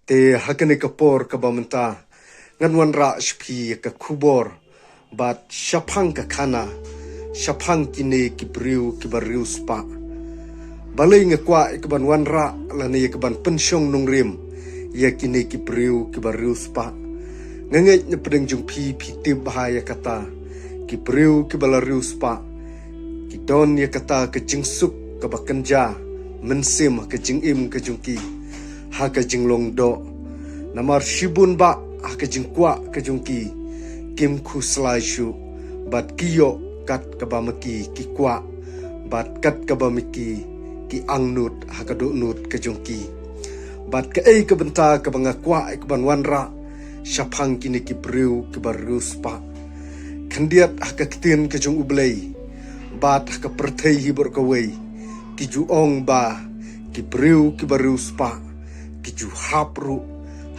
te hakane kapor kabamenta nganwan ra shpi ka kubor bat shapang ka khana shapang kine kibriu kibariu spa balai ngakwa ikban wanra lani ikban pensyong nungrim ya kine kibriu kibariu spa nganget ne pedeng jung pi tib bahaya kata kibriu kibalariu spa kidon ya kata ke jingsuk ke bakenja mensim ke jingim ke jungki ha ke jinglong do namar shibun ba ha ke jingkwa ke jungki kim khu slaishu bat kiyo kat kabamaki ki kwa bat kat kabamiki ki angnut ha ka do nut ke jungki bat ke ei ke benta ke bangakwa ke ban wanra shapang kini ki briu ke barus pa kandiat ha ka ktin ke jung ublei bat ha ka perthei hibur ka wei ki ju ong ba ki briu ki barus pa ki ju hapru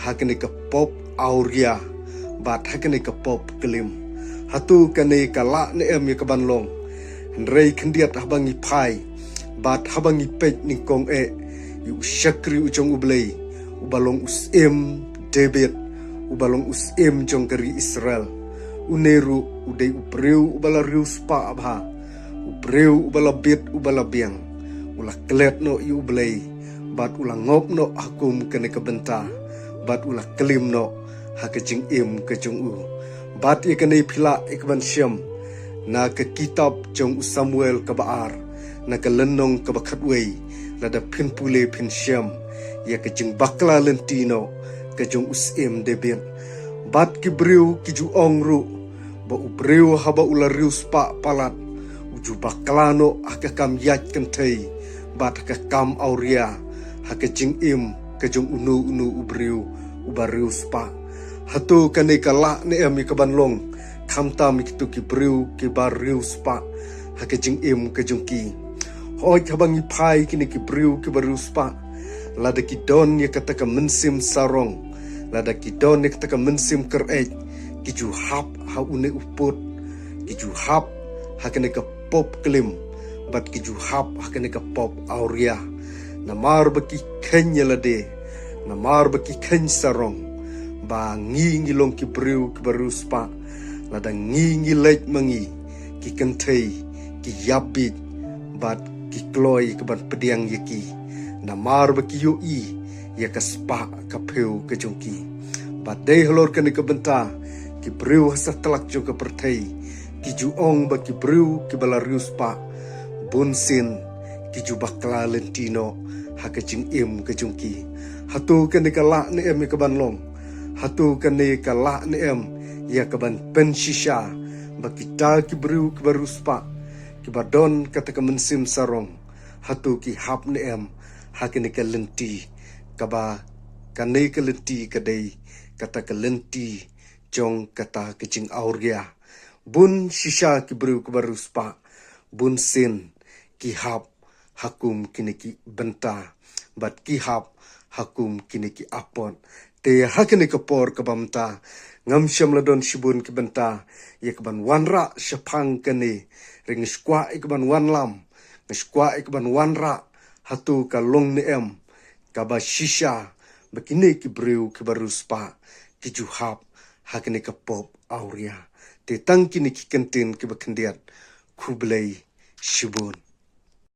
ha kene ka pop auria bat ha kene ka pop kelim hatu kane kala ne em ya kabanlong rei khendiat habangi phai bat habangi pet ningkong yu shakri ujong ublei ubalong us em debit ubalong us em jong kari Israel uneru udei ubreu ubalariu spa abha ubreu ubalabit ubalabiang ula klet no yu ublei bat ula ngop no hakum kane kabenta bat ula kelim no hakajing em kajong u bat ikane phila ikban syam na ke kitab jong Samuel kabaar na ke lenong kabakhatwei lada phin pule phin syam ya ke jing bakla lentino ke jong usim debin bat ki briu ki ju ongru ba ubriu haba ulariu spa palat uju baklano akakam yat kentei bat akakam auria hake jing im ke jong unu ubriu ubariu spa hatu kane kala ne ami kabanlong khamta mikitu ki briu ki bariu spa hake jing im ke jungki hoi kabangi phai kini ki briu ki bariu spa lada ki don ya kata ka mensim sarong lada ki don ya kata ka mensim kerek ki ju hap ha une uput ki ju hap hakane ka pop klim bat ki ju hap hakane ka pop auria namar baki kenya lade namar baki ken sarong ba ngi long ki briu ki baru spa lada ngi lek mangi ki kentei ki yapit bat ki kloi ke ban pediang yaki namar baki yo i ya ka spa ka peu ke jongki bat dei holor ke ke benta ki briu hasa telak jo ke perthei ki ju ong baki briu ki balariu spa bunsin ki ju bakla lentino haka jing im ke jongki hatu ke ne kala ne em ke ban long hatu kane kala ne em ya kaban penshisha bakita ki briu ki baru spa ki badon kata ka mensim sarong hatu ki hap ne em hakine ka lenti kaba kane ka lenti kadai kata ka lenti jong kata ke jing auria bun shisha ki briu ki baru spa bun sin ki hap hakum kine ki benta bat ki hap hakum kine ki apon te hakene kapor kabamta ngam syam ladon shibun kibenta ye kaban wanra syapang kane ring skwa ikban wanlam skwa ikban wanra hatu kalong ne em kaba shisha bakine kibreu kibaruspa kijuhap hakene kapop auria te tangkini kikentin kibakendiat kublei shibun